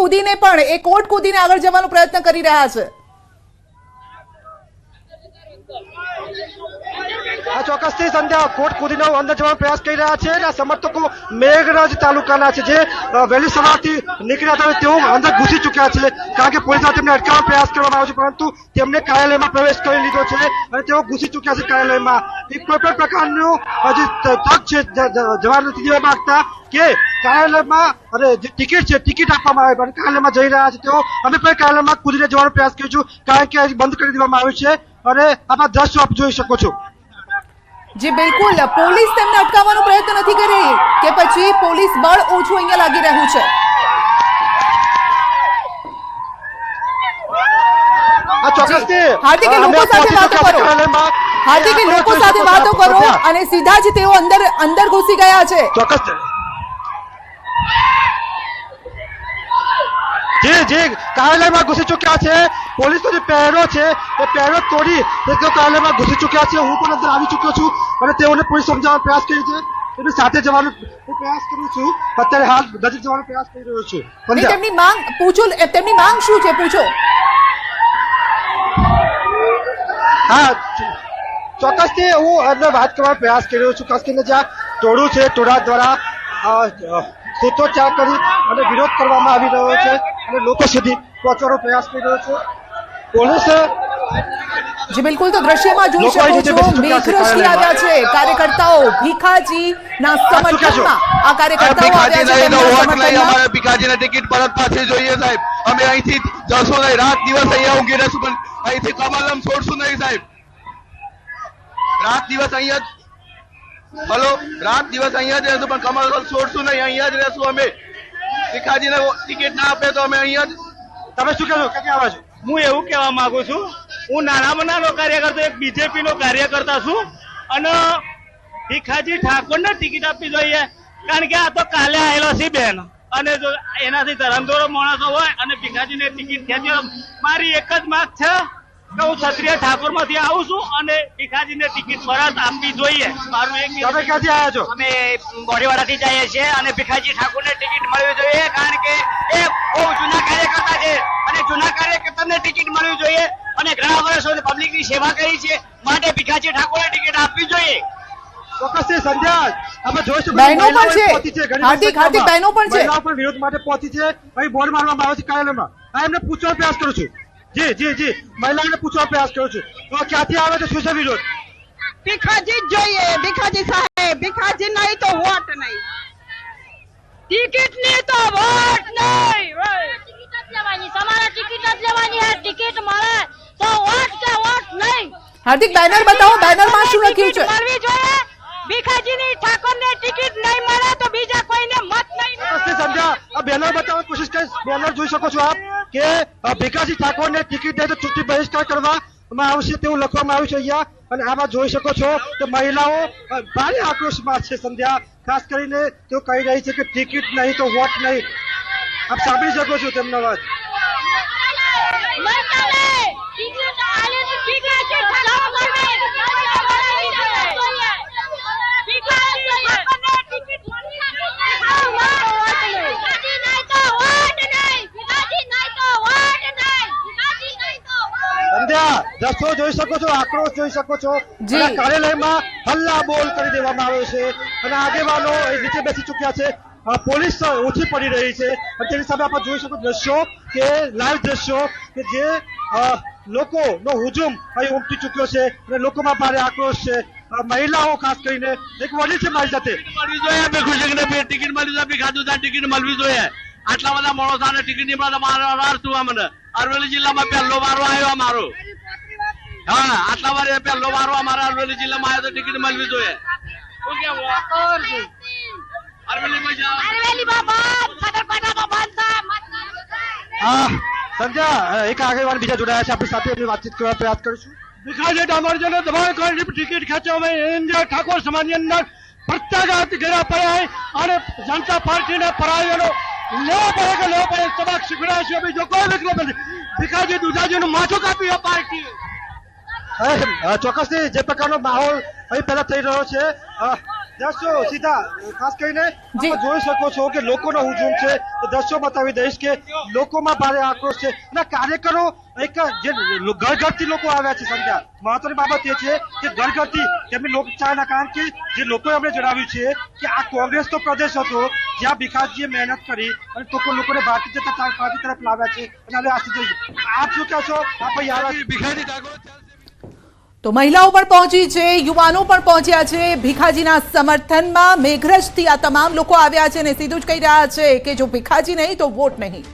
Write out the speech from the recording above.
કૂદીને પણ એ કોર્ટ કૂદીને આગળ જવાનો પ્રયત્ન કરી રહ્યા છે। આ ચોક્કસથી સંધ્યા કોર્ટ કૂદીને અંદર જવાનો પ્રયાસ કરી રહ્યા છે અને આ સમર્થકો મેઘરજ તાલુકાના છે જે વહેલી સવારથી નીકળ્યા હતા તેઓ અંદર ઘૂસી ચૂક્યા છે કારણ કે પોલીસ તેમને અટકાવવાનો પ્રયાસ કરવામાં આવ્યો છે પરંતુ તેમને કાર્યાલયમાં પ્રવેશ કરી લીધો છે અને તેઓ ઘૂસી ચૂક્યા છે કાર્યાલયમાં। કોઈ પણ પ્રકારનું હજી તક છે જવા નથી દેવા માંગતા કે કાર્યાલયમાં અને જે ટિકિટ છે ટિકિટ આપવામાં આવે અને કાર્યાલયમાં જઈ રહ્યા છે તેઓ અમે પણ કાર્યાલયમાં કૂદીને જવાનો પ્રયાસ કરીશું કારણ કે બંધ કરી દેવામાં આવ્યું છે અને આમાં દ્રશ્યો આપ જોઈ શકો છો। જી બિલકુલ, પોલીસ તેમને અટકાવવાનો પ્રયત્ન નથી કરી રહી કે પછી પોલીસ બળ ઓછું અહીંયા લાગી રહ્યું છે? હાર્દિક, લોકો સાથે વાતો કરો, હાર્દિક લોકો સાથે વાતો કરો અને સીધા જ તેઓ અંદર ઘૂસી ગયા છે। ચોક્કસ જી જી કાર્યાલયમાં ઘૂસી ચૂક્યા છે। પોલીસનો જે પહેરો છે એ પહેરો તોડી તેઓ કાર્યાલયમાં ઘૂસી ચૂક્યા છે। હું પણ અંદર આવી ચૂક્યો છું અને તેઓને પોલીસ સમજાવવાનો પ્રયાસ કરી છે એની સાથે જવાનો પ્રયાસ કરું છું। અત્યારે હાલ નજીક જવાનો પ્રયાસ કરી રહ્યો છું। તેમની માંગ પૂછો, તેમની માંગ શું છે પૂછો? હા ચોક્કસથી હું અંદર વાત કરવાનો પ્રયાસ કરી રહ્યો છું। ખાસ કરીને જ્યાં ટોળું છે ટોળા દ્વારા સૂત્રોચ્ચાર કરી અને વિરોધ કરવામાં આવી રહ્યો છે અને લોકો સુધી પહોંચવાનો પ્રયાસ કરી રહ્યો છે। પોલીસ જી બિલકુલ, તો દ્રશ્યમાં જોઈ શકો છો મેઘરજથી આવ્યા છે કાર્યકર્તાઓ ભીખાજીના સમર્થનમાં। આ કાર્યકર્તાઓ આવ્યા છે તેમના સમર્થનમાં। ભીખાજીને ટિકિટ પરત પાછી જોઈએ સાહેબ। અમે અહીંથી જશું નહીં, રાત દિવસ અહીંયા ઊંઘી રહેશું પણ અહીંથી કમલમ છોડશું નહીં સાહેબ। રાત દિવસ અહીંયા હલો રાત દિવસ અહીંયા જ રહેશું પણ કમલમ છોડશું નહીં, અહીંયા જ રહેશું અમે। ભીખાજીને ટિકિટ ના આપે તો અમે અહીંયા જ। તમે શું કહેશો? ક્યાંથી આવ્યા છો? હું એવું કહેવા માંગુ છું, હું નાનામાં નાનો કાર્યકર્તા, એક બીજેપી નો કાર્યકર્તા છું અને ભીખાજી ઠાકોરને ટિકિટ આપવી જોઈએ કારણ કે આ તો કાલે આવેલો છે બેન અને જો એનાથી ધરમદોરો માણસો હોય અને ભીખાજીને ટિકિટ ખેંચી, મારી એક જ માંગ છે કે હું ક્ષત્રિય ઠાકોર માંથી આવું છું અને ભીખાજીને ટિકિટ પરત આપવી જોઈએ। મારું એક તમે ક્યાંથી આવ્યા છો? અમે બોરીવાડાથી જઈએ છીએ અને ભીખાજી ઠાકોરને ટિકિટ મળવી જોઈએ કારણ કે એ બહુ જૂના કાર્યકર્તા છે અને જૂના કાર્યકર્તાને ટિકિટ મળવી જોઈએ અને ઘણા વર્ષોથી પબ્લિકની સેવા કરી છે માટે ભીખાજી ઠાકોરને ટિકિટ આપવી જોઈએ। ચોક્કસથી સંધ્યા અમે જોઈશું બહેનો પણ છે, હાર્દિક બહેનો પણ છે, મહિલાઓ પણ વિરોધ માટે પહોંચી છે। અહીં બોર્ડ મારવામાં આવે છે કાર્યાલયમાં। આ એમને પૂછવાનો પ્રયાસ કરું છું। જી જી જી મહિલાઓને પૂછવાનો પ્રયાસ કરું છું તો ક્યાંથી આવે છે શું છે વિરોધ? ભીખાજી જોઈએ, ભીખાજી સાહેબ, ભીખાજી નહીં તો વોટ નહીં, ટિકિટ નહીં તો વોટ નહીં। ટિકિટ જ લેવાની, તમારે ટિકિટ જ લેવાની है, ટિકિટ મળે તો વોટ કે વોટ નહીં। હાર્દિક બેનર બતાવો, બેનરમાં શું લખ્યું છે? મળવી જોઈએ, ભીખાજીની ઠાકોરને ટિકિટ નહીં મળે તો બીજા કોઈને મત નહીં મળે। સંધ્યા આ બેનર બતાવવાની કોશિશ કરીશ। બેનર જોઈ શકો છો આપ કે ભીખાજી ઠાકોરને ટિકિટ દે તો ચૂંટણી બહિષ્કાર કરવામાં આવશે તેવું લખવામાં આવ્યું છે અહીંયા અને આમાં જોઈ શકો છો કે મહિલાઓ ભારે આક્રોશમાં છે। સંધ્યા ખાસ કરીને તેઓ કહી રહી છે કે ટિકિટ નહીં તો વોટ નહીં। આપ સાંભળી શકો છો તેમનો અવાજ। દ્રશ્યો જોઈ શકો છો, આક્રોશ જોઈ શકો છો। કાર્યાલયમાં હલ્લા બોલ કરી દેવામાં આવ્યો છે અને આગેવાનો નીચે બેસી ચૂક્યા છે। પોલીસ ઓછી પડી રહી છે અને તેની સામે આપણે જોઈ શકો દ્રશ્યો કે લાઈવ દ્રશ્યો કે જે લોકોનો હુજુમ અહીં ઉમટી ચૂક્યો છે અને લોકોમાં ભારે આક્રોશ છે। મહિલાઓ ખાસ કરીને એક વડીલ છે મારી સાથે મળવી જોઈએ, અમે ખુશી ટિકિટ મળી જાય, ભીખાજી ટિકિટ મળવી જોઈએ। આટલા બધા માણસો ટિકિટ નહીં મળે મારો વાર શું મને અરવલ્લી જિલ્લામાં પહેલો વારો આવ્યો મારો। હા આટલા વાર પહેલો વારો અમારા અરવલ્લી જિલ્લામાં આવ્યો તો ટિકિટ મળવી જોઈએ। સંજય એક આગેવાન બીજા જોડાયા છે આપણી સાથે, એમની વાતચીત કરવા પ્રયાસ કરીશું। ભીખાજી ડામોરજીને દબાણ કરીને ટિકિટ ખેંચવામાં ઠાકોર સમાજની અંદર પ્રત્યાઘાત ઘેરા પડ્યા અને જનતા પાર્ટીને પરાયણો લેવો પડે કે લેવો પડે સબાક શીખડાય છે। બીજો કોઈ વિકલ્પ નથી। ભીખાજી દુધાજીનું માથું કાપી પાર્ટી ચોક્કસથી જે પ્રકારનો માહોલ અહીં પહેલા થઈ રહ્યો છે દ્રશ્યો સીધા ખાસ કરીને જી. આપ જોઈ શકો છો કે લોકોનો હુજુમ છે તો દ્રશ્યો બતાવી દઈશ કે લોકોમાં ભારે આક્રોશ છે અને કાર્યકરો એક જે ઘર ઘરથી લોકો આવ્યા છે સંધ્યા મહત્વની બાબત એ છે કે ઘર ઘરથી તેમની લોકચાહના કારણ કે જે લોકોએ અમને જણાવ્યું છે કે આ કોંગ્રેસનો પ્રદેશ હતો જ્યાં ભીખાજીએ મહેનત કરી અને લોકોને ભારતીય જનતા પાર્ટી તરફ લાવ્યા છે અને હવે આ સુધી આપ શું કહેશો આપ અહીં આવ્યા ભીખાજી ઠાકોર તો મહિલાઓ પણ પહોંચી છે, યુવાનો પણ પહોંચ્યા છે ભીખાજીના સમર્થનમાં. મેઘરજથી આ તમામ લોકો આવ્યા છે અને સીધું જ કહી રહ્યા છે કે જો ભીખાજી નહીં તો વોટ નહીં.